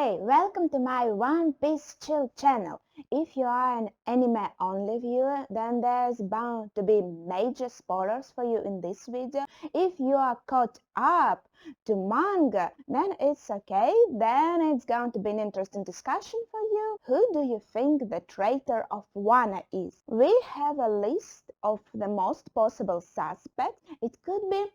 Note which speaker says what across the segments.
Speaker 1: Hey, welcome to my One Piece Chill channel. If you are an anime-only viewer, then there's bound to be major spoilers for you in this video. If you are caught up to manga, then it's okay, then it's going to be an interesting discussion for you. Who do you think the Traitor of Wano is? We have a list of the most possible suspects. It could be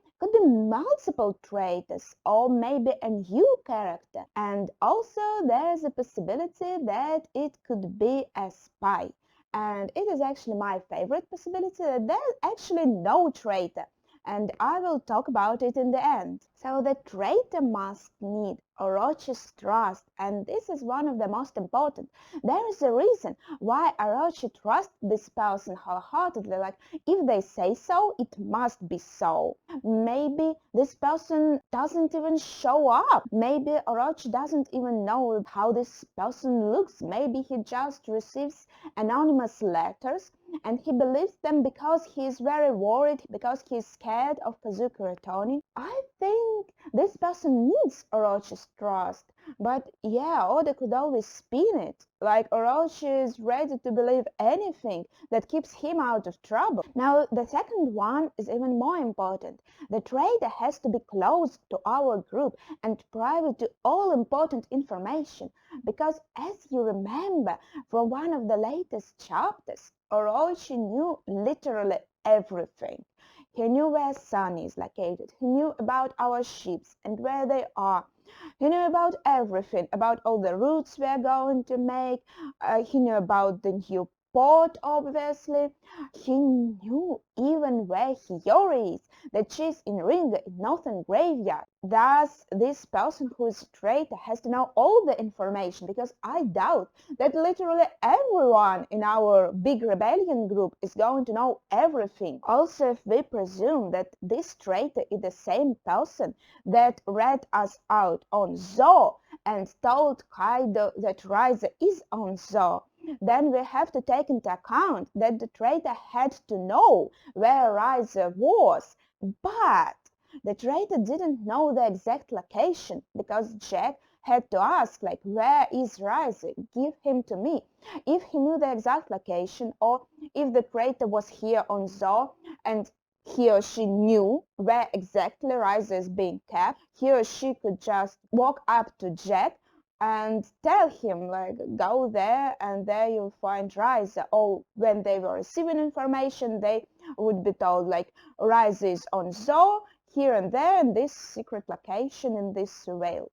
Speaker 1: multiple traitors or maybe a new character, and also there's a possibility that it could be a spy, and it is actually my favorite possibility that there's actually no traitor, and I will talk about it in the end. So the traitor must need Orochi's trust, and this is one of the most important. There is a reason why Orochi trusts this person wholeheartedly, like if they say so, it must be so. Maybe this person doesn't even show up. Maybe Orochi doesn't even know how this person looks. Maybe he just receives anonymous letters and he believes them because he is very worried, because he is scared of Kazuki returning. I think this person needs Orochi's trust. But yeah, Oda could always spin it, like Orochi is ready to believe anything that keeps him out of trouble. Now, the second one is even more important. The traitor has to be close to our group and private to all important information, because as you remember from one of the latest chapters, Orochi knew literally everything. He knew where Sun is located, he knew about our ships and where they are. He knew about everything, about all the routes we are going to make. He knew about the new port, obviously. He knew even where Hiyori is, that she's in Ringa in Northern Graveyard. Thus, this person who is a traitor has to know all the information, because I doubt that literally everyone in our big rebellion group is going to know everything. Also, if we presume that this traitor is the same person that read us out on Zou and told Kaido that Riser is on Zou, then we have to take into account that the traitor had to know where Riser was. But the traitor didn't know the exact location, because Jack had to ask, like, where is Riser? Give him to me. If he knew the exact location, or if the traitor was here on Zou and he or she knew where exactly Riser is being kept, he or she could just walk up to Jack and tell him, like, go there and there you'll find Riser. Or when they were receiving information, they would be told, like, Riser is on Zou, here and there, in this secret location, in this surveil.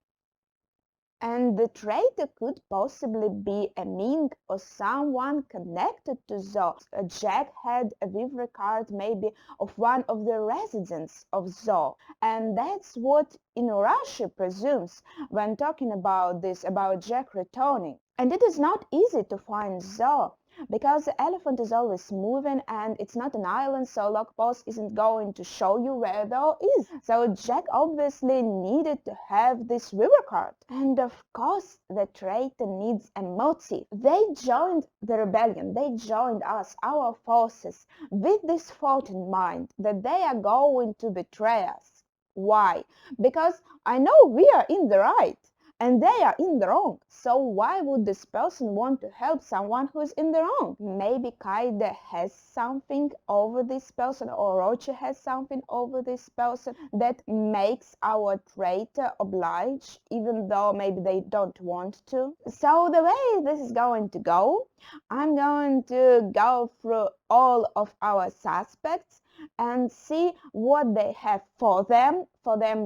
Speaker 1: And the traitor could possibly be a Mink or someone connected to Zou. Jack had a livery card maybe of one of the residents of Zou, and that's what Inuarashi presumes when talking about this, about Jack returning. And it is not easy to find Zou, because the elephant is always moving and it's not an island, so Logpost isn't going to show you where Zou is. So Jack obviously needed to have this river card. And of course the traitor needs a motive. They joined the rebellion, they joined us, our forces, with this thought in mind that they are going to betray us. Why? Because I know we are in the right and they are in the wrong. So why would this person want to help someone who is in the wrong? Maybe Kaido has something over this person, or Orochi has something over this person that makes our traitor oblige, even though maybe they don't want to. So the way this is going to go, I'm going to go through all of our suspects and see what they have for them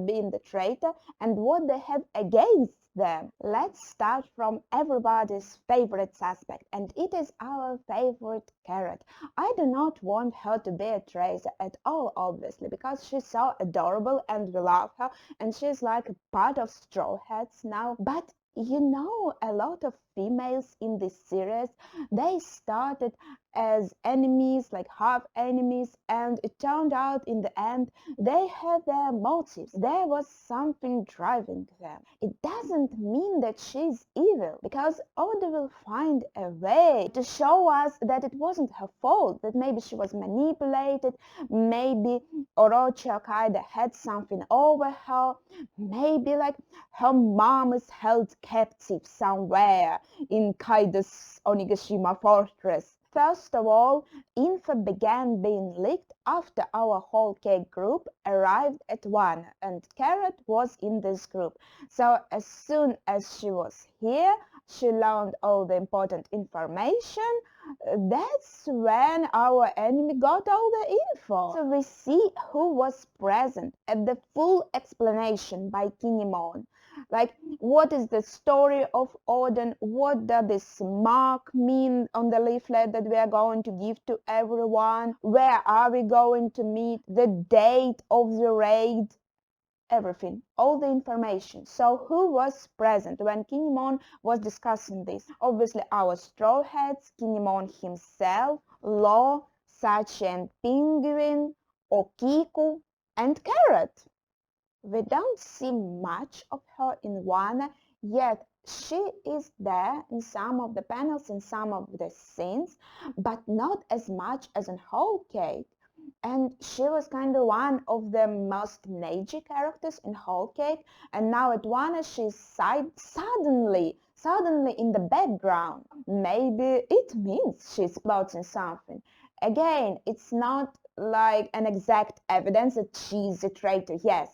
Speaker 1: being the traitor, and what they have against them. Let's start from everybody's favorite suspect, and it is our favorite Carrot. I do not want her to be a traitor at all, obviously, because she's so adorable and we love her, and she's like a part of Straw Hats now. But you know, a lot of females in this series, they started as enemies, like half enemies, and it turned out in the end they had their motives. There was something driving them. It doesn't mean that she's evil, because Oda will find a way to show us that it wasn't her fault, that maybe she was manipulated, maybe Orochi or Kaido had something over her, maybe like her mom is held captive somewhere in Kaido's Onigashima fortress. First of all, info began being leaked after our whole cake group arrived at Wano, and Carrot was in this group. So as soon as she was here, she learned all the important information. That's when our enemy got all the info. So we see who was present at the full explanation by Kinemon. Like, what is the story of Odin? What does this mark mean on the leaflet that we are going to give to everyone? Where are we going to meet? The date of the raid? Everything, all the information. So who was present when Kinemon was discussing this? Obviously our straw hats, Kinemon himself, Law, Sachi and Penguin, Okiku, and Carrot. We don't see much of her in Wano, yet she is there in some of the panels, in some of the scenes, but not as much as in Whole Cake. And she was kind of one of the most major characters in Whole Cake, and now at Wano she's suddenly in the background. Maybe it means she's plotting something. Again, it's not like an exact evidence that she's a traitor. Yes,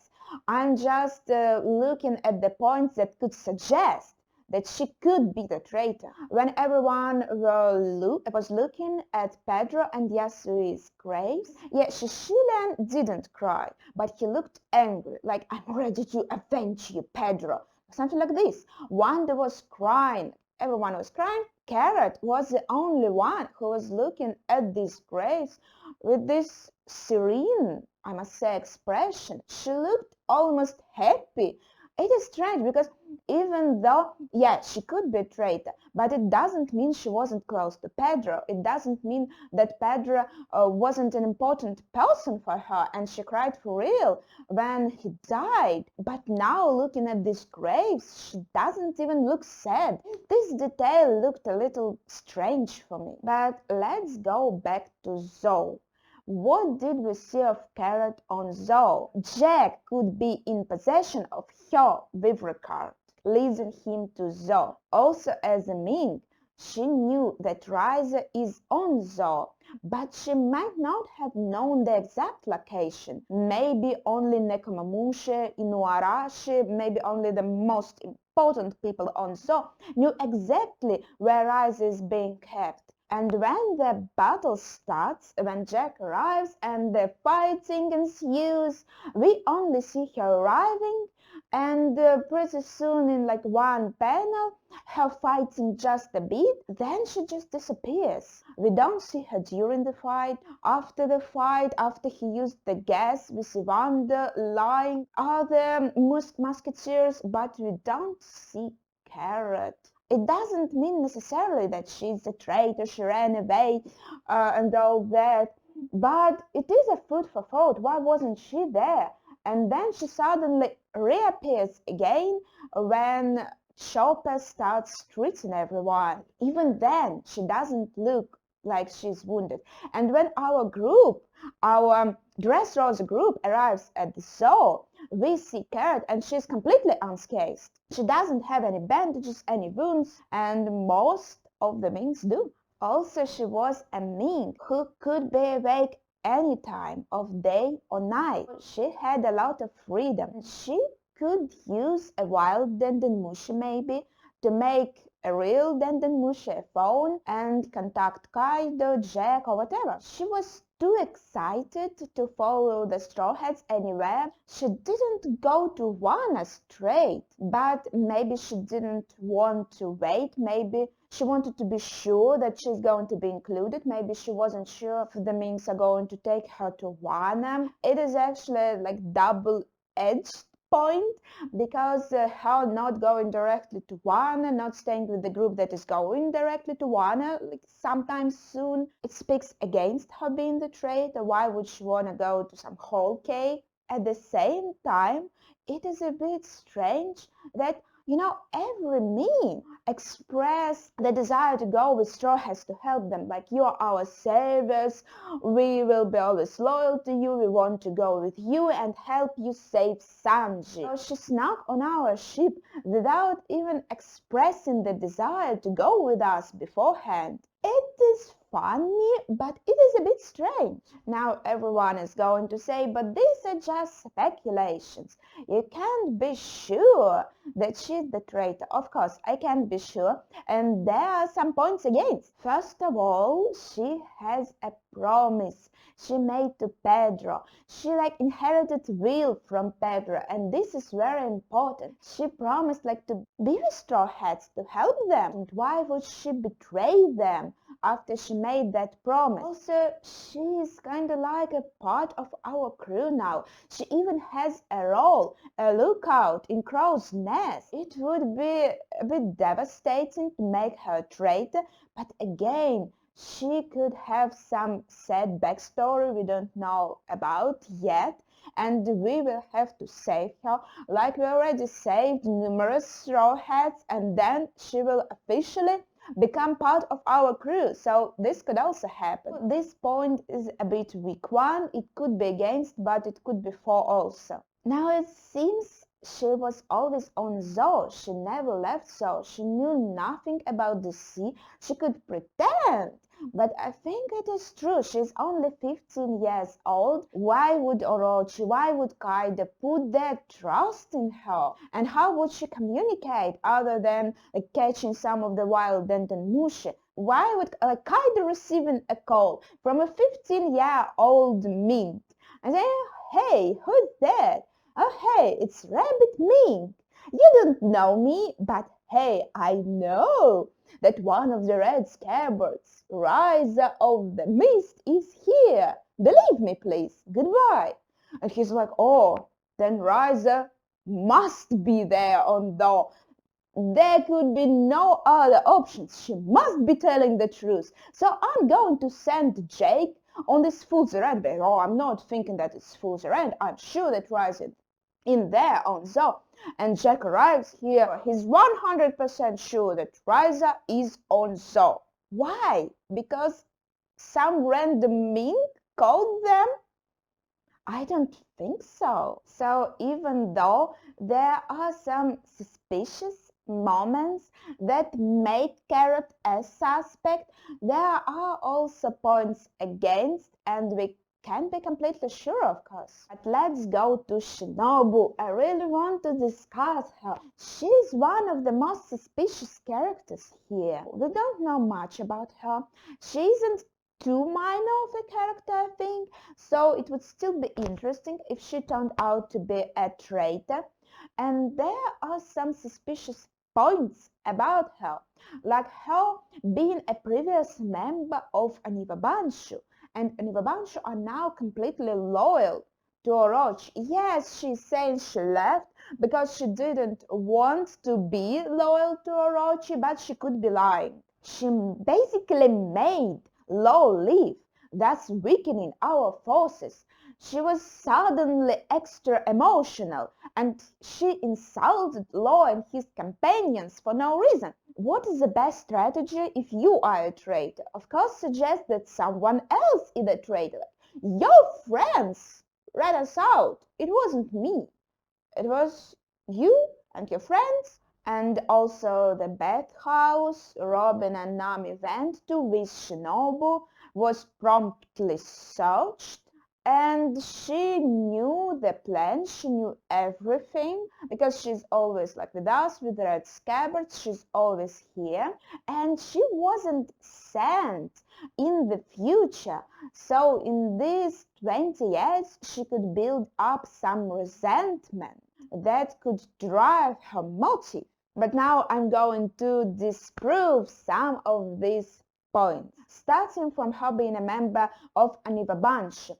Speaker 1: I'm just looking at the points that could suggest that she could be the traitor. When everyone was looking at Pedro and Yasui's graves, yeah, Shishilen didn't cry, but he looked angry, like, I'm ready to avenge you, Pedro. Something like this. Wanda was crying. Everyone was crying. Carrot was the only one who was looking at these graves with this serene, I must say, expression. She looked almost happy. It is strange because even though, yeah, she could be a traitor, but it doesn't mean she wasn't close to Pedro. It doesn't mean that Pedro wasn't an important person for her and she cried for real when he died. But now looking at these graves, she doesn't even look sad. This detail looked a little strange for me. But let's go back to Zou. What did we see of Carrot on Zou? Jack could be in possession of her Vivre card, leading him to Zou. Also as a Mink, she knew that Riser is on Zou, but she might not have known the exact location. Maybe only Nekomamushi, Inuarashi, maybe only the most important people on Zou knew exactly where Riser is being kept. And when the battle starts, when Jack arrives and the fighting ensues, we only see her arriving, and pretty soon in like one panel, her fighting just a bit, then she just disappears. We don't see her during the fight, after the fight, after he used the gas, we see Wanda lying, other musketeers, but we don't see Carrot. It doesn't mean necessarily that she's a traitor, she ran away and all that, but it is a food for thought. Why wasn't she there? And then she suddenly reappears again when Chopper starts treating everyone. Even then, she doesn't look like she's wounded. And when our group, our Dressrosa group arrives at the zoo, we see Carrot and she's completely unscathed. She doesn't have any bandages, any wounds, and most of the Minks do. Also, she was a Mink who could be awake any time of day or night. She had a lot of freedom. She could use a wild Dendenmushi maybe to make a real Dendenmushi phone and contact Kaido, Jack or whatever. She was too excited to follow the Straw Hats anywhere. She didn't go to Wano straight, but maybe she didn't want to wait. Maybe she wanted to be sure that she's going to be included. Maybe she wasn't sure if the Minks are going to take her to Wano. It is actually like double-edged point, because her not going directly to Wano, not staying with the group that is going directly to Wano, like sometime soon, it speaks against her being the traitor. Why would she want to go to some whole cake? At the same time, it is a bit strange that, you know, every meme, express the desire to go with Straw Hats to help them, like, you are our saviors, we will be always loyal to you, we want to go with you and help you save Sanji. So she snuck on our ship without even expressing the desire to go with us beforehand. It is funny, but it is a bit strange. Now everyone is going to say, but these are just speculations. You can't be sure that she's the traitor. Of course, I can't be sure, and there are some points against. First of all, she has a promise she made to Pedro. She inherited will from Pedro, and this is very important. She promised to be with Straw Hats to help them. And why would she betray them after she made that promise? Also, she is kind of like a part of our crew now. She even has a role, a lookout in Crow's Nest. It would be a bit devastating to make her a traitor, but again, she could have some sad backstory we don't know about yet, and we will have to save her, like we already saved numerous Straw Hats, and then she will officially become part of our crew, so this could also happen. This point is a bit weak one, it could be against, but it could be for also. Now it seems she was always on Zou, she never left Zou, she knew nothing about the sea, she could pretend. But I think it is true, she's only 15 years old. Why would Orochi, why would Kaido put their trust in her? And how would she communicate other than catching some of the wild Dentenmushi? Why would Kaido receiving a call from a 15-year-old Mink and saying, hey, who's that? Oh, hey, it's Rabbit Mink. You don't know me, but hey, I know that one of the red Scabbards, Riser of the Mist, is here. Believe me, please. Goodbye. And he's like, oh, then Riser must be there on Zou. There could be no other options. She must be telling the truth. So I'm going to send Jake on this fool's errand. But oh, I'm not thinking that it's fool's errand. I'm sure that Riser in there on Zou. And Jack arrives here. He's 100% sure that Riser is on Zou. Why? Because some random Mink called them? I don't think so. So even though there are some suspicious moments that make Carrot a suspect, there are also points against, and we can't be completely sure, of course. But let's go to Shinobu. I really want to discuss her. She's one of the most suspicious characters here. We don't know much about her. She isn't too minor of a character, I think, so it would still be interesting if she turned out to be a traitor. And there are some suspicious points about her, like her being a previous member of Oniwabanshu, and Oniwabanshu are now completely loyal to Orochi. Yes, she's saying she left because she didn't want to be loyal to Orochi, but she could be lying. She basically made Law leave, thus weakening our forces. She was suddenly extra emotional, and she insulted Law and his companions for no reason. What is the best strategy if you are a traitor? Of course, suggest that someone else is a traitor. Your friends rat us out. It wasn't me. It was you and your friends. And also the bathhouse Robin and Nami went to with Shinobu was promptly searched, and she knew the plan, she knew everything, because she's always with us, with the red Scabbards, she's always here, and she wasn't sent in the future. So in these 20 years, she could build up some resentment that could drive her motive. But now I'm going to disprove some of these points, starting from her being a member of Oniwabanshu.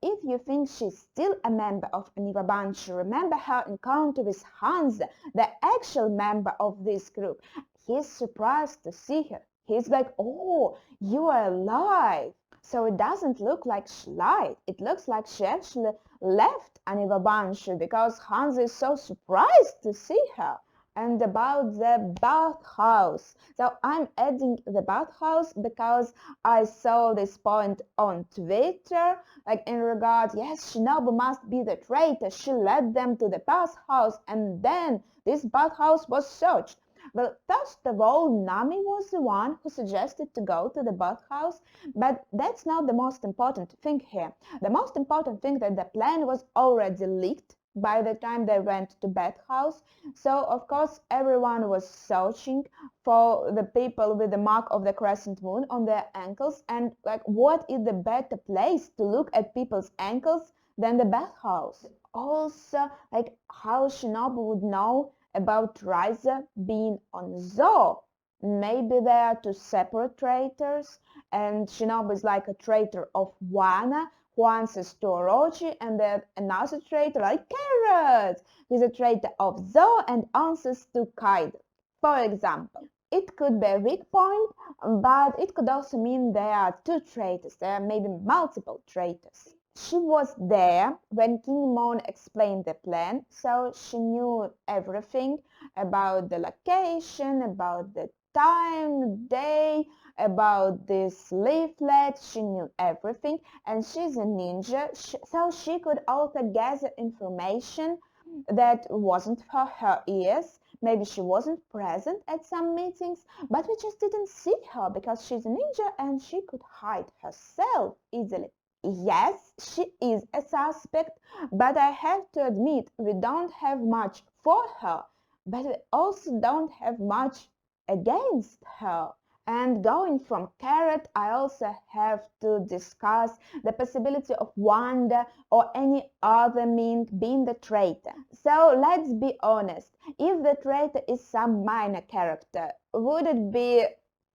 Speaker 1: If you think she's still a member of Oniwabanshu, remember her encounter with Hanze, the actual member of this group. He's surprised to see her. He's like, oh, you are alive. So it doesn't look like she lied. It looks like she actually left Oniwabanshu because Hanze is so surprised to see her. and about the bathhouse. So I'm adding the bathhouse because I saw this point on Twitter, like in regards, yes, Shinobu must be the traitor. She led them to the bathhouse, and then this bathhouse was searched. Well, first of all, Nami was the one who suggested to go to the bathhouse, but that's not the most important thing here. The most important thing that the plan was already leaked by the time they went to bathhouse. So of course everyone was searching for the people with the mark of the crescent moon on their ankles, and like what is the better place to look at people's ankles than the bathhouse? Also, like how Shinobu would know about Riza being on Zou. Maybe they are two separate traitors, and Shinobu is like a traitor of Wano who answers to Orochi, and then another traitor like Carrot, who is a traitor of Zou and answers to Kaido. For example, it could be a weak point, but it could also mean there are two traitors, there are maybe multiple traitors. She was there when Kinemon explained the plan, so she knew everything about the location, about the time, day, about this leaflet. She knew everything, and she's a ninja, so she could also gather information that wasn't for her ears. Maybe she wasn't present at some meetings, but we just didn't see her because she's a ninja and she could hide herself easily. Yes, she is a suspect, but I have to admit we don't have much for her, but we also don't have much against her. And going from Carrot, I also have to discuss the possibility of Wanda or any other Mink being the traitor. So let's be honest, if the traitor is some minor character, would it be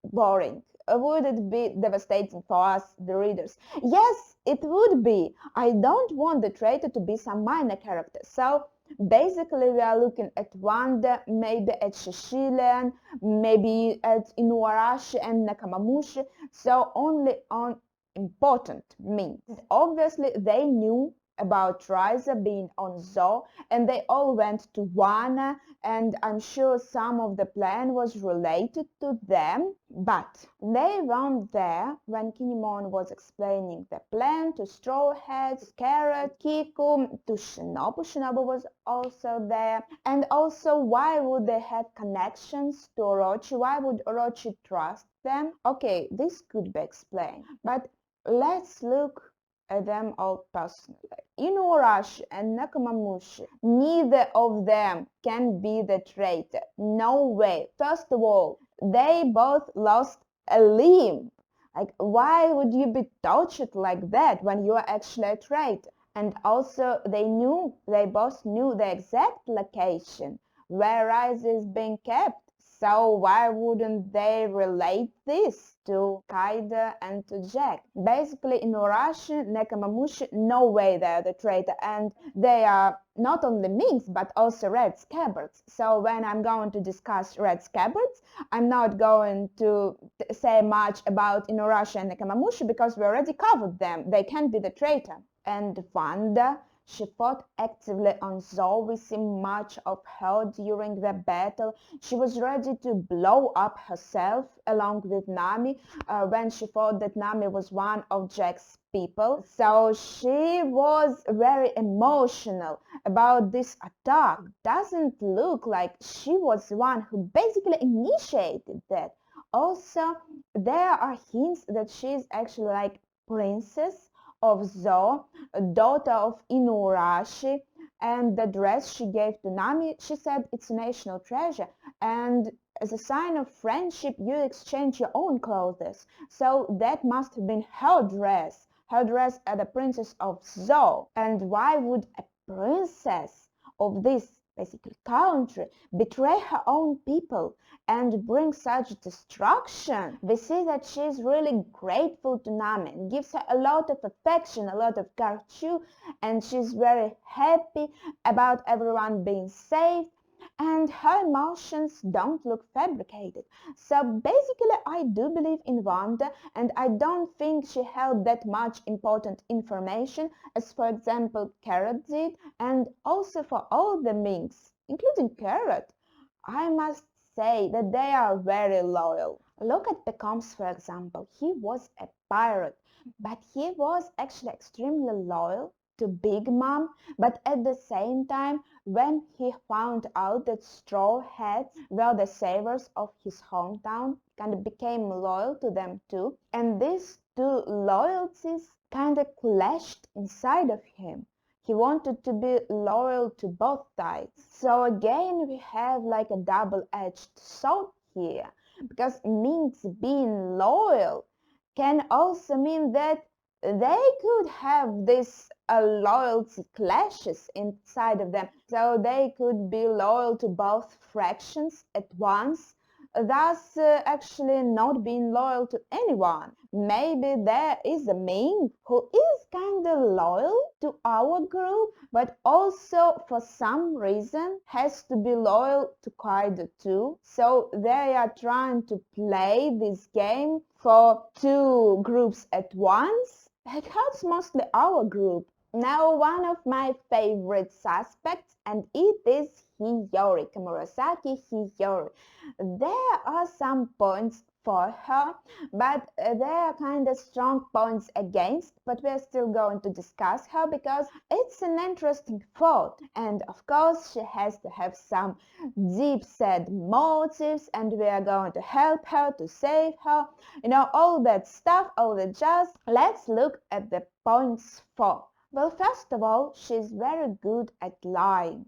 Speaker 1: boring? Would it be devastating for us, the readers? Yes, it would be. I don't want the traitor to be some minor character. So basically we are looking at Wanda, maybe at Shishilen, maybe at Inuarashi and Nakamamushi. So only on important means. Obviously they knew about Riza being on Zou, and they all went to Wano, and I'm sure some of the plan was related to them, but they weren't there when Kinemon was explaining the plan to Straw Hats, Carrot, Kiku, to Shinobu. Shinobu was also there. And also, why would they have connections to Orochi? Why would Orochi trust them? Okay, this could be explained, but let's look at them all personally. Inuarashi and Nakamamushi, neither of them can be the traitor. No way. First of all, they both lost a limb. Like, why would you be tortured like that when you are actually a traitor? And also, they both knew the exact location where Rice is being kept. So why wouldn't they relate this to Kaido and to Jack? Basically, in Orochi, Nakamamushi, no way they're the traitor, and they are not only Minks, but also Red Scabbards. So when I'm going to discuss Red Scabbards, I'm not going to say much about Inuarashi and Nakamamushi because we already covered them. They can't be the traitor. And Wanda, she fought actively on Zou. We see much of her during the battle. She was ready to blow up herself along with Nami when she thought that Nami was one of Jack's people. So she was very emotional about this attack. Doesn't look like she was the one who basically initiated that. Also, there are hints that she's actually like princess of Zou, daughter of Inuarashi, and the dress she gave to Nami, she said it's a national treasure, and as a sign of friendship you exchange your own clothes. So that must have been her dress as the princess of Zou. And why would a princess of this basically country betray her own people and bring such destruction? We see that she is really grateful to Nami and gives her a lot of affection, a lot of gratitude, and she's very happy about everyone being safe, and her emotions don't look fabricated. So basically I do believe in Wanda, and I don't think she held that much important information as for example Carrot did, and also for all the Minks, including Carrot. I must say that they are very loyal. Look at Becomes, for example. He was a pirate, but he was actually extremely loyal to Big Mom. But at the same time, when he found out that Straw Hats were the saviors of his hometown, kind of became loyal to them too. And these two loyalties kind of clashed inside of him. He wanted to be loyal to both sides. So again, we have like a double-edged sword here, because Minks being loyal can also mean that they could have this loyalty clashes inside of them. So they could be loyal to both fractions at once, thus actually not being loyal to anyone. Maybe there is a Ming who is kind of loyal to our group, but also for some reason has to be loyal to Kaido too. So they are trying to play this game for two groups at once. It hurts mostly our group. Now, one of my favorite suspects, and it is Hiyori, Kamurasaki Hiyori. There are some points for her, but there are kind of strong points against, but we're still going to discuss her because it's an interesting thought, and of course she has to have some deep set motives, and we are going to help her to save her, all that stuff, all the jazz. Let's look at the points for. Well, first of all, she's very good at lying,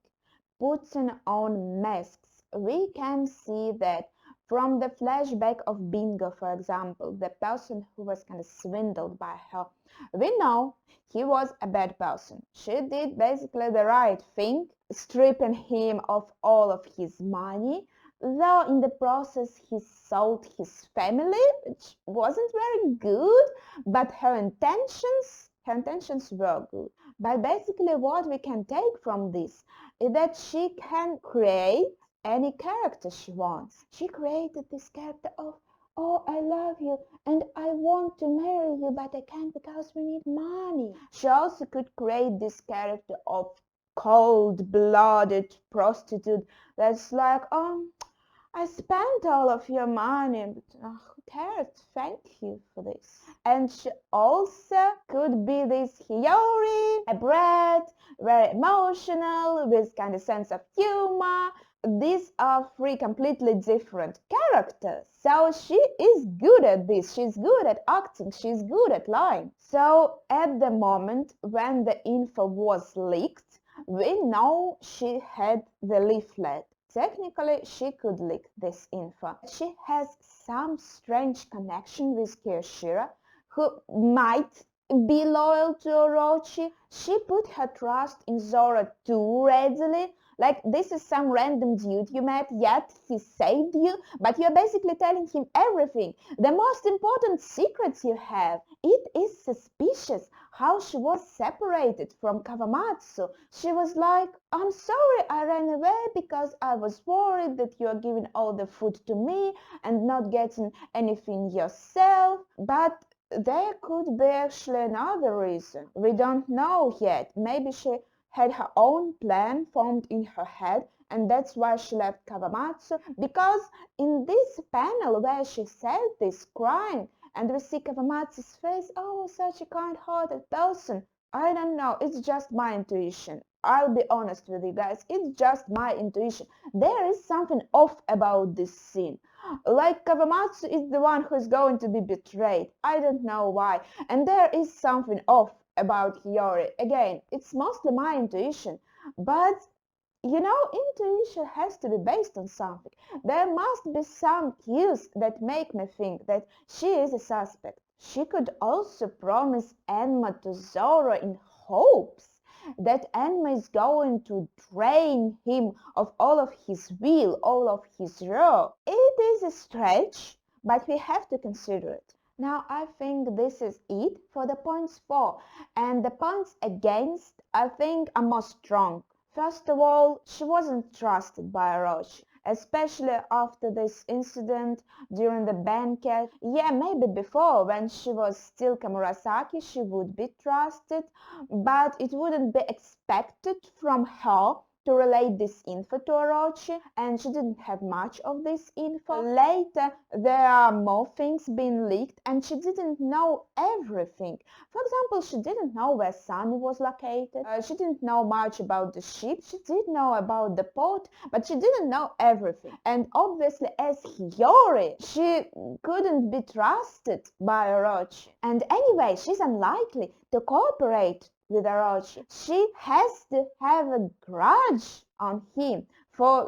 Speaker 1: putting on masks. We can see that from the flashback of Bingo, for example, the person who was kind of swindled by her. We know he was a bad person. She did basically the right thing, stripping him of all of his money, though in the process he sold his family, which wasn't very good, but her intentions were good. But basically what we can take from this is that she can create any character she wants. She created this character of, oh, I love you and I want to marry you, but I can't because we need money. She also could create this character of cold-blooded prostitute that's like, I spent all of your money, but who cares? Thank you for this. And she also could be this Hiyori, a brat, very emotional, with kind of sense of humor. These are three completely different characters. So she is good at this. She's good at acting. She's good at lying. So at the moment when the info was leaked, we know she had the leaflet. Technically, she could leak this info. She has some strange connection with Kirishira, who might be loyal to Orochi. She put her trust in Zoro too readily. Like, this is some random dude you met, yet he saved you, but you're basically telling him everything. The most important secrets you have. It is suspicious how she was separated from Kawamatsu. She was like, I'm sorry I ran away because I was worried that you are giving all the food to me and not getting anything yourself. But there could be actually another reason. We don't know yet. Maybe she had her own plan formed in her head, and that's why she left Kawamatsu, because in this panel where she said this crying and we see Kawamatsu's face, oh, such a kind-hearted person. I don't know, it's just my intuition. I'll be honest with you guys, it's just my intuition. There is something off about this scene. Like Kawamatsu is the one who is going to be betrayed. I don't know why. And there is something off about Hiyori. Again, it's mostly my intuition. But intuition has to be based on something. There must be some cues that make me think that she is a suspect. She could also promise Enma to Zoro in hopes that Enma is going to drain him of all of his will, all of his raw. It is a stretch, but we have to consider it. Now I think this is it for the points for, and the points against I think are more strong. First of all, she wasn't trusted by Orochi, especially after this incident during the banquet. Yeah, maybe before, when she was still Kamurasaki, she would be trusted, but it wouldn't be expected from her to relate this info to Orochi, and she didn't have much of this info. Later, there are more things being leaked, and she didn't know everything. For example, she didn't know where Sunny was located. She didn't know much about the ship. She did know about the port, but she didn't know everything. And obviously, as Hiyori, she couldn't be trusted by Orochi. And anyway, she's unlikely to cooperate with Orochi. She has to have a grudge on him for,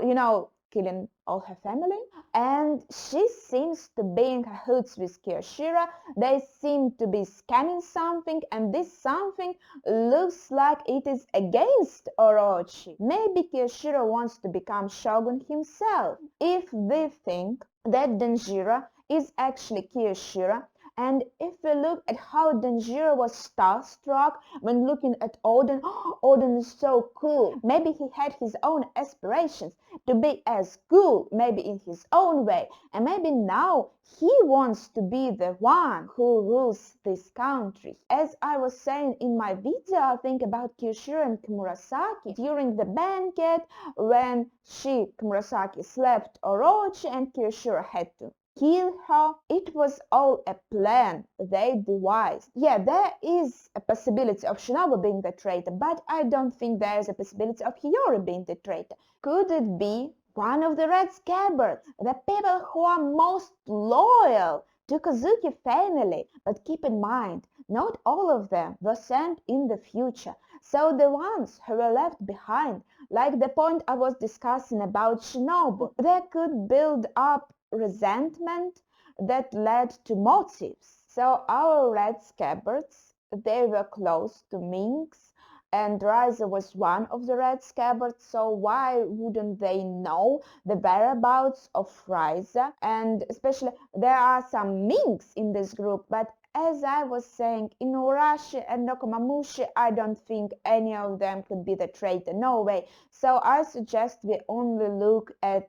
Speaker 1: killing all her family. And she seems to be in cahoots with Kiyoshiro. They seem to be scamming something, and this something looks like it is against Orochi. Maybe Kiyoshiro wants to become shogun himself. If they think that Denjiro is actually Kiyoshiro, and if we look at how Denjiro was starstruck when looking at Oden, Oden is so cool. Maybe he had his own aspirations to be as cool, maybe in his own way. And maybe now he wants to be the one who rules this country. As I was saying in my video, I think about Kiyoshiro and Murasaki during the banquet when Murasaki slapped Orochi and Kiyoshiro had to kill her. It was all a plan they devised. Yeah, there is a possibility of Shinobu being the traitor, but I don't think there is a possibility of Hiyori being the traitor. Could it be one of the Red Scabbards, the people who are most loyal to Kozuki family? But keep in mind, not all of them were sent in the future. So the ones who were left behind, like the point I was discussing about Shinobu, they could build up resentment that led to motives. So our Red Scabbards, they were close to Minks, and Riser was one of the Red Scabbards, so why wouldn't they know the whereabouts of Riser? And especially there are some Minks in this group, but as I was saying, Inuarashi and Nokomamushi, I don't think any of them could be the traitor, no way. So I suggest we only look at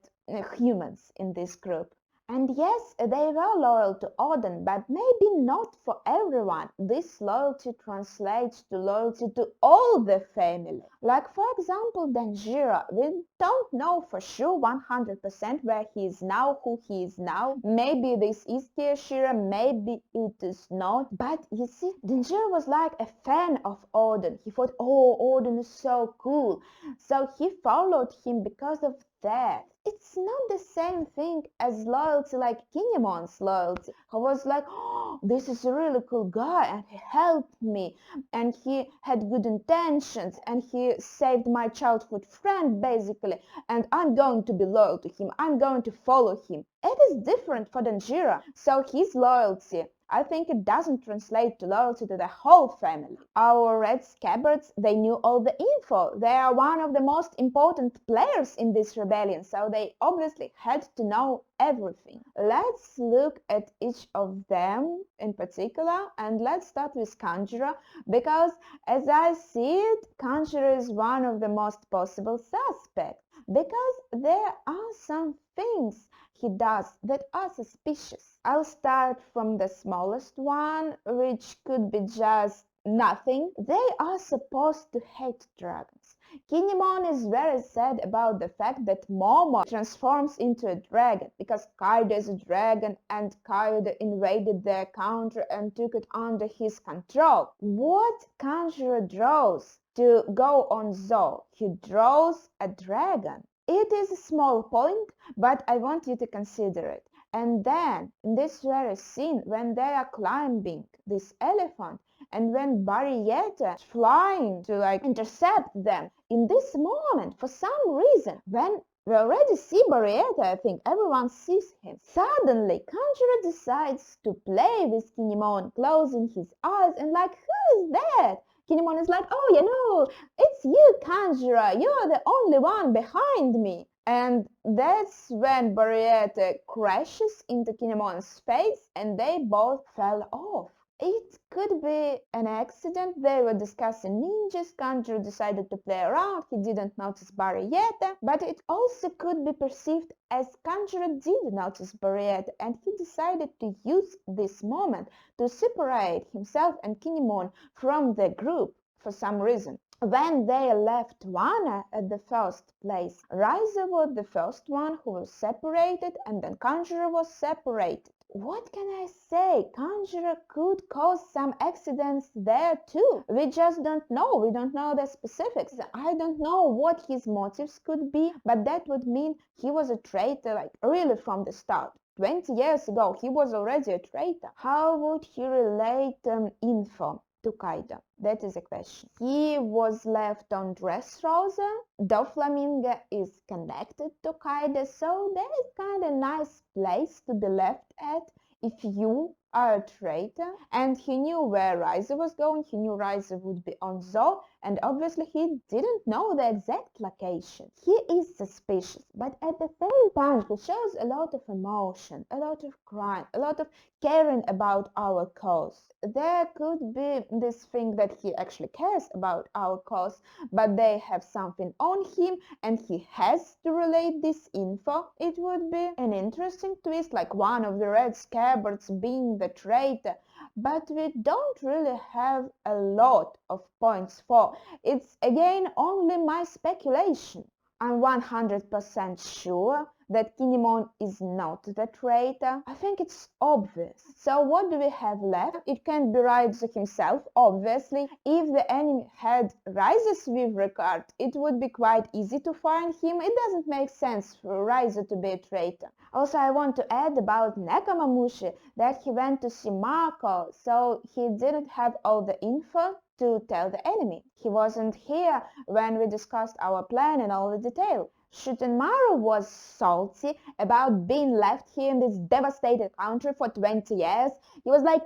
Speaker 1: humans in this group. And yes, they were loyal to Oden, but maybe not for everyone. This loyalty translates to loyalty to all the family. Like for example, Denjiro. We don't know for sure 100% where he is now, who he is now. Maybe this is Kiyoshiro, maybe it is not. But you see, Denjiro was like a fan of Oden. He thought, oh, Oden is so cool. So he followed him because of that. It's not the same thing as loyalty like Kinemon's loyalty, who was like, oh, this is a really cool guy and he helped me and he had good intentions and he saved my childhood friend basically, and I'm going to be loyal to him, I'm going to follow him. It is different for Denjiro, so his loyalty, I think it doesn't translate to loyalty to the whole family. Our Red Scabbards, they knew all the info. They are one of the most important players in this rebellion, so they obviously had to know everything. Let's look at each of them in particular, and let's start with Kanjuro, because as I see it, Kanjuro is one of the most possible suspects, because there are some things he does that are suspicious. I'll start from the smallest one, which could be just nothing. They are supposed to hate dragons. Kinemon is very sad about the fact that Momo transforms into a dragon because Kaido is a dragon and Kaido invaded their country and took it under his control. What Kanjuro draws to go on Zou? He draws a dragon. It is a small point, but I want you to consider it. And then, in this very scene, when they are climbing this elephant, and when Barrieta is flying to intercept them, in this moment, for some reason, when we already see Barrieta, I think everyone sees him, suddenly Kanjuro decides to play with Kinemon, closing his eyes and like, who is that? Kinemon is like, oh, it's you, Kanjuro, you're the only one behind me. And that's when Barrieta crashes into Kinemon's face and they both fell off. It could be an accident. They were discussing ninjas. Kanjuro decided to play around. He didn't notice Barrieta. But it also could be perceived as Kanjuro did notice Barrieta and he decided to use this moment to separate himself and Kinemon from the group for some reason. When they left Wano at the first place, Raizo was the first one who was separated, and then Kanjuro was separated. What can I say? Kanjuro could cause some accidents there too. We just don't know. We don't know the specifics. I don't know what his motives could be, but that would mean he was a traitor, like really from the start. 20 years ago, he was already a traitor. How would he relate info to Kaido? That is a question. He was left on Dressrosa. Doflamingo is connected to Kaido, so that is kind of nice place to be left at if you are a traitor. And he knew where Raizo was going. He knew Raizo would be on Zou, and obviously he didn't know the exact location. He is suspicious, but at the same time he shows a lot of emotion, a lot of crime, a lot of caring about our cause. There could be this thing that he actually cares about our cause, but they have something on him and he has to relate this info. It would be an interesting twist, like one of the red Scabbards being the traitor, but we don't really have a lot of points for. It's again only my speculation. I'm 100% sure that Kinemon is not the traitor. I think it's obvious. So what do we have left? It can be Raizo himself, obviously. If the enemy had Raizo's Weaver card, it would be quite easy to find him. It doesn't make sense for Raizo to be a traitor. Also, I want to add about Nekamamushi that he went to see Marco, so he didn't have all the info to tell the enemy. He wasn't here when we discussed our plan in all the detail. Shutenmaru was salty about being left here in this devastated country for 20 years. He was like,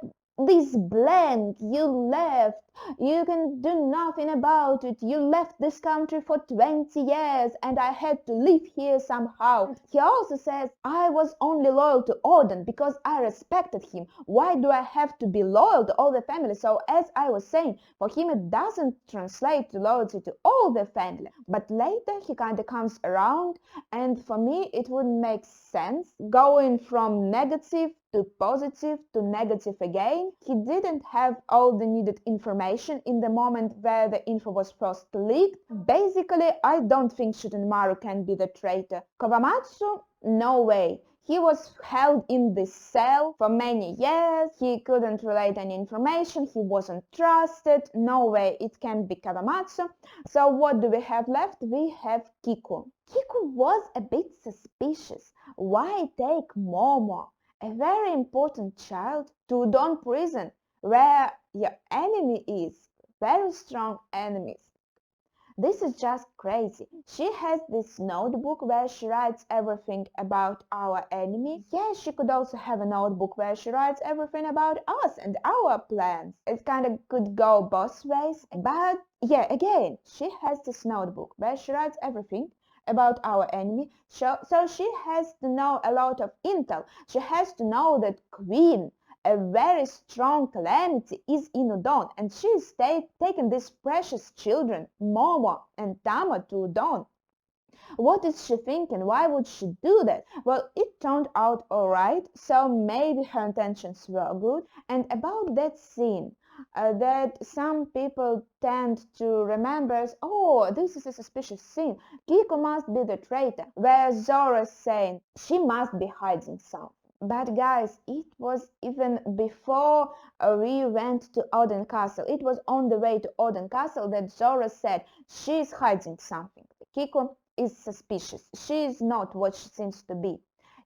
Speaker 1: this blank, you left, you can do nothing about it, you left this country for 20 years and I had to live here somehow. He also says, I was only loyal to Odin because I respected him. Why do I have to be loyal to all the family? So as I was saying, for him it doesn't translate to loyalty to all the family. But later he kind of comes around, and for me it would make sense going from negative to positive to negative again. He didn't have all the needed information in the moment where the info was first leaked. Basically, I don't think Shutenmaru can be the traitor. Kawamatsu, no way. He was held in this cell for many years, he couldn't relate any information, he wasn't trusted, no way it can be Kawamatsu. So what do we have left? We have Kiku. Kiku was a bit suspicious. Why take Momo, a very important child, to Udon prison, where your enemy is, very strong enemies? This is just crazy. She has this notebook where she writes everything about our enemy. Yeah, she could also have a notebook where she writes everything about us and our plans. It kind of could go both ways, but yeah, again, she has this notebook where she writes everything about our enemy, so she has to know a lot of intel. She has to know that Queen, a very strong calamity, is in Udon, and she is taking these precious children, Momo and Tama, to Udon. What is she thinking? Why would she do that? Well, it turned out alright, so maybe her intentions were good. And about that scene, that some people tend to remember as, oh, this is a suspicious scene. Kiko must be the traitor, where Zoro is saying she must be hiding something. But guys, it was even before we went to Odin Castle. It was on the way to Odin Castle that Zoro said she's hiding something. Kiko is suspicious. She is not what she seems to be.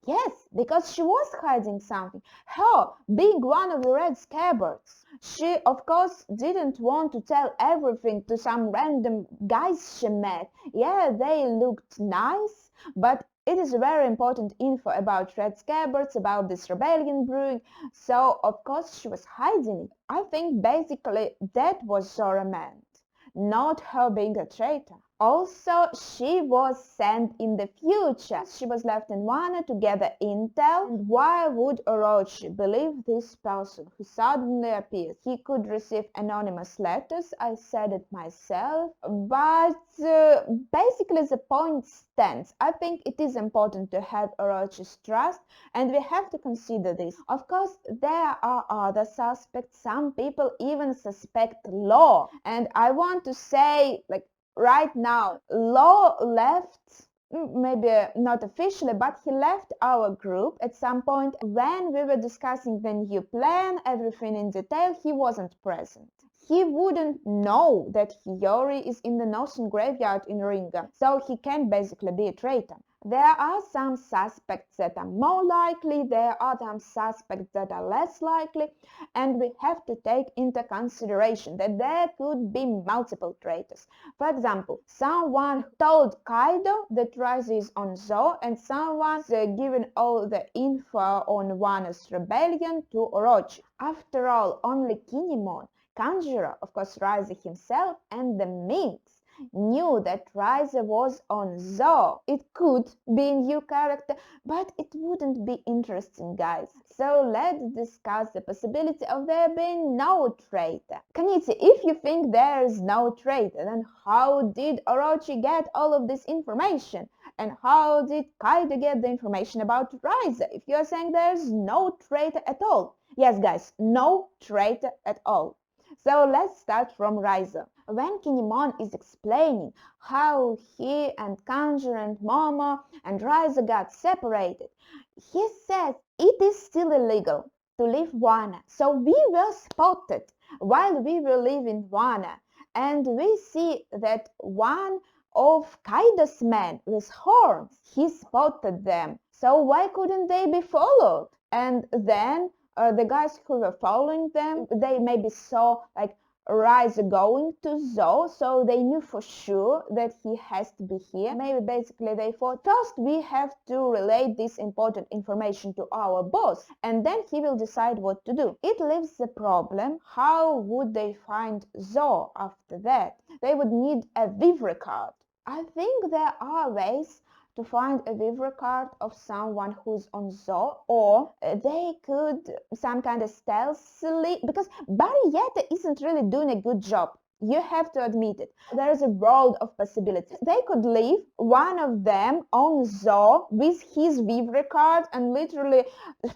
Speaker 1: Yes, because she was hiding something. Her being one of the red Scabbards. She, of course, didn't want to tell everything to some random guys she met. Yeah, they looked nice, but it is very important info about red Scabbards, about this rebellion brewing, so of course she was hiding it. I think basically that was Zoro meant, not her being a traitor. Also, she was sent in the future. She was left in Wano to gather intel. And why would Orochi believe this person who suddenly appears? He could receive anonymous letters, I said it myself, but basically the point stands. I think it is important to have Orochi's trust, and we have to consider this. Of course, there are other suspects. Some people even suspect Law, and I want to say, like, right now, Law left, maybe not officially, but he left our group at some point when we were discussing the new plan, everything in detail. He wasn't present. He wouldn't know that Hiyori is in the northern graveyard in Ringa, so he can basically be a traitor. There are some suspects that are more likely, there are some suspects that are less likely, and we have to take into consideration that there could be multiple traitors. For example, someone told Kaido that Rise is on Zou, and someone's given all the info on Wano's rebellion to Orochi. After all, only Kinemon, Kanjuro, of course Rise himself, and the Minks knew that Rise was on Zou. It could be a new character, but it wouldn't be interesting, guys. So let's discuss the possibility of there being no traitor. Kanitsi, if you think there is no traitor, then how did Orochi get all of this information? And how did Kaido get the information about Rise? If you're saying there's no traitor at all. Yes, guys, no traitor at all. So let's start from Rise. When Kinemon is explaining how he and Kanjuro and Momo and Rise got separated, he says it is still illegal to leave Wano. So we were spotted while we were leaving Wano, and we see that one of Kaido's men with horns, he spotted them. So why couldn't they be followed? And then the guys who were following them, they maybe saw like Rise going to Zou, so they knew for sure that he has to be here. Maybe basically they thought, first we have to relay this important information to our boss, and then he will decide what to do. It leaves the problem, how would they find Zou after that? They would need a Vivre card. I think there are ways to find a Vivre card of someone who's on Zou, or they could some kind of stealthily, because Barrieta isn't really doing a good job. You have to admit it. There is a world of possibilities. They could leave one of them on Zou with his Vivre card and literally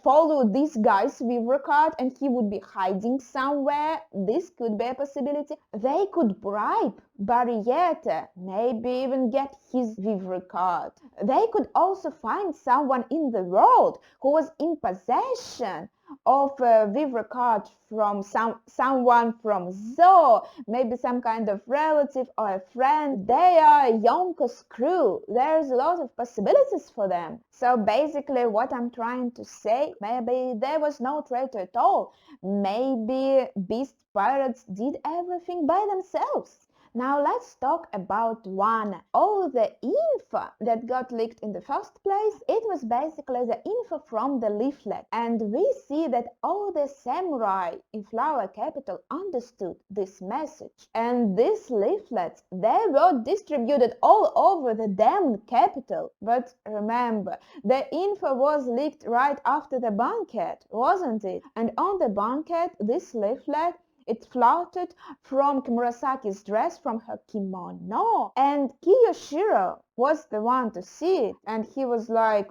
Speaker 1: follow this guy's Vivre card, and he would be hiding somewhere. This could be a possibility. They could bribe Barrieta, maybe even get his Vivre card. They could also find someone in the world who was in possession of a Vivre card from someone from Zou, maybe some kind of relative or a friend. They are Yonko's crew. There's a lot of possibilities for them. So basically what I'm trying to say, maybe there was no traitor at all. Maybe Beast Pirates did everything by themselves. Now let's talk about Wano. All the info that got leaked in the first place, it was basically the info from the leaflet. And we see that all the samurai in Flower Capital understood this message. And these leaflets, they were distributed all over the damn capital. But remember, the info was leaked right after the banquet, wasn't it? And on the banquet, this leaflet, it fluttered from Murasaki's dress, from her kimono, and Kiyoshiro was the one to see it, and he was like, ...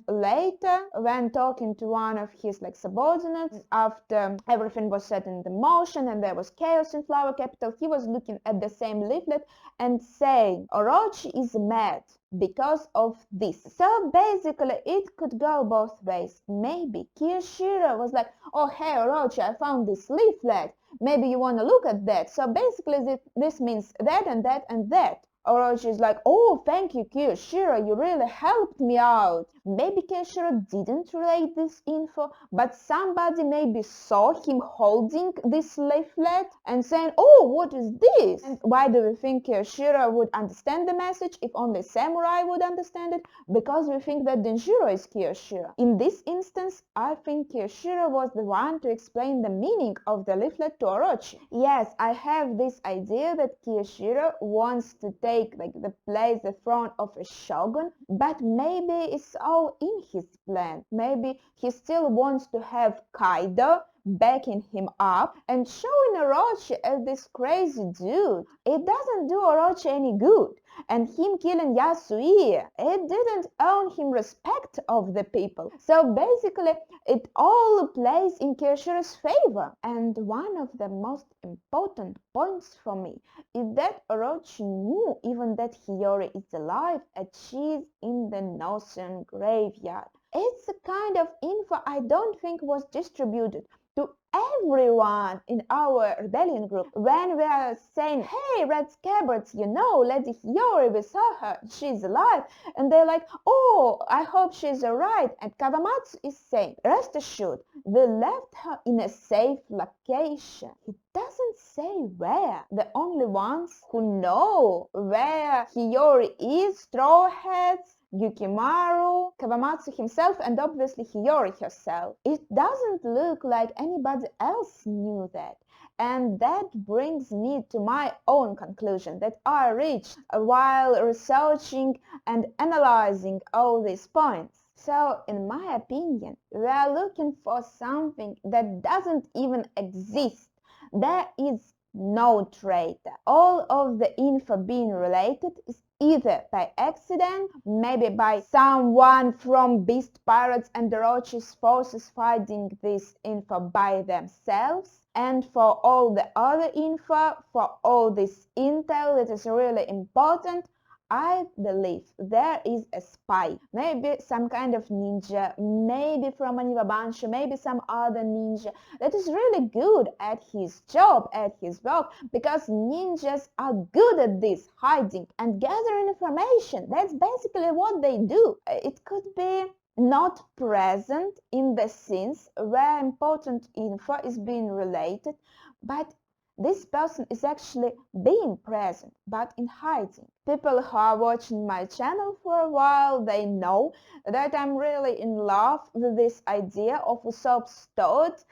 Speaker 1: Later, when talking to one of his subordinates, after everything was set in the motion and there was chaos in Flower Capital, he was looking at the same leaflet and saying, Orochi is mad because of this. So basically it could go both ways. Maybe Kiyoshiro was like, oh hey Orochi, I found this leaflet, maybe you want to look at that. So basically this means that and that and that. Orochi is like, oh, thank you, Kiyoshiro, you really helped me out. Maybe Kyoshiro didn't relate this info, but somebody maybe saw him holding this leaflet and saying, "Oh, what is this?" And why do we think Kyoshiro would understand the message if only Samurai would understand it? Because we think that Denjiro is Kyoshiro. In this instance, I think Kyoshiro was the one to explain the meaning of the leaflet to Orochi. Yes, I have this idea that Kyoshiro wants to take the place, the throne of a shogun, but maybe it's all in his plan. Maybe he still wants to have Kaido backing him up and showing Orochi as this crazy dude. It doesn't do Orochi any good. And him killing Yasui, it didn't earn him respect of the people. So basically, it all plays in Kyoshiro's favor. And one of the most important points for me is that Orochi knew even that Hiyori is alive and she's in the Northern graveyard. It's a kind of info I don't think was distributed to everyone in our rebellion group. When we are saying, "Hey, Red Scabbards, you know, Lady Hiyori, we saw her, she's alive," and they're like, "Oh, I hope she's alright," and Kawamatsu is saying, "Rest assured, we left her in a safe location." He doesn't say where. The only ones who know where Hiyori is, Straw Hats, Yukimaru, Kawamatsu himself, and obviously Hiyori herself. It doesn't look like anybody else knew that. And that brings me to my own conclusion that I reached while researching and analyzing all these points. So, in my opinion, we are looking for something that doesn't even exist. There is no traitor. All of the info being related is either by accident, maybe by someone from Beast Pirates and Orochi's forces finding this info by themselves. And for all the other info, for all this intel that is really important, I believe there is a spy, maybe some kind of ninja, maybe from Oniwabansho, maybe some other ninja that is really good at his job, at his work, because ninjas are good at this, hiding and gathering information. That's basically what they do. It could be not present in the scenes where important info is being related, but this person is actually being present, but in hiding. People who are watching my channel for a while, they know that I'm really in love with this idea of Usopp's thought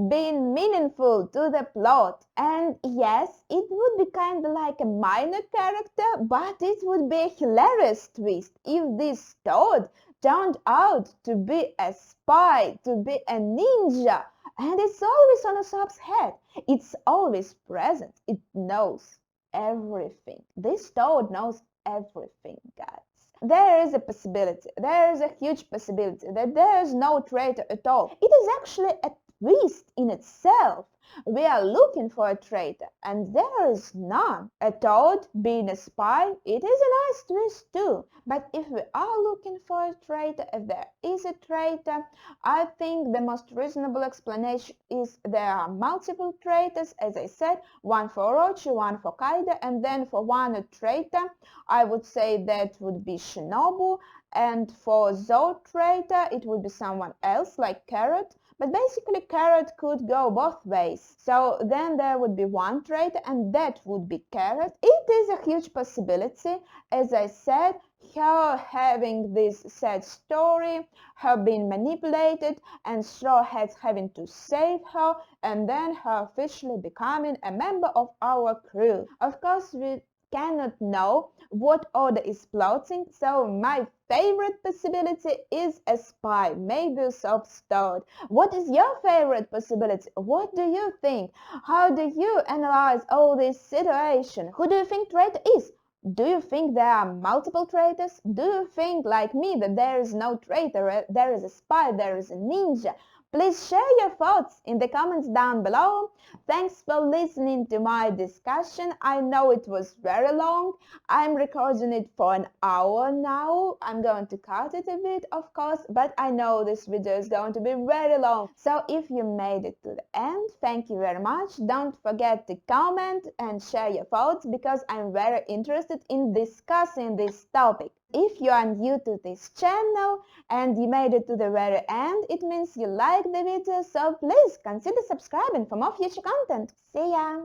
Speaker 1: being meaningful to the plot. And yes, it would be kind of like a minor character, but it would be a hilarious twist if this Toad turned out to be a spy, to be a ninja. And it's always on Usopp's head. It's always present. It knows everything. This Toad knows everything, guys. There is a possibility, there is a huge possibility that there is no traitor at all. It is actually a twist in itself. We are looking for a traitor, and there is none. A Toad being a spy, it is a nice twist too. But if we are looking for a traitor, if there is a traitor, I think the most reasonable explanation is there are multiple traitors, as I said, one for Orochi, one for Kaido, and then for one traitor, I would say that would be Shinobu, and for Zou traitor, it would be someone else like Carrot. But basically Carrot could go both ways. So then there would be one traitor, and that would be Carrot. It is a huge possibility. As I said, her having this sad story, her being manipulated, and Straw Hats having to save her, and then her officially becoming a member of our crew. Of course, we cannot know what Oda is plotting, so my favorite possibility is a spy, maybe Usopp's Toad. What is your favorite possibility? What do you think? How do you analyze all this situation? Who do you think traitor is? Do you think there are multiple traitors? Do you think, like me, that there is no traitor, there is a spy, there is a ninja? Please share your thoughts in the comments down below. Thanks for listening to my discussion. I know it was very long. I'm recording it for an hour now. I'm going to cut it a bit, of course, but I know this video is going to be very long. So if you made it to the end, thank you very much. Don't forget to comment and share your thoughts because I'm very interested in discussing this topic. If you are new to this channel and you made it to the very end, it means you like the video, so please consider subscribing for more future content. See ya!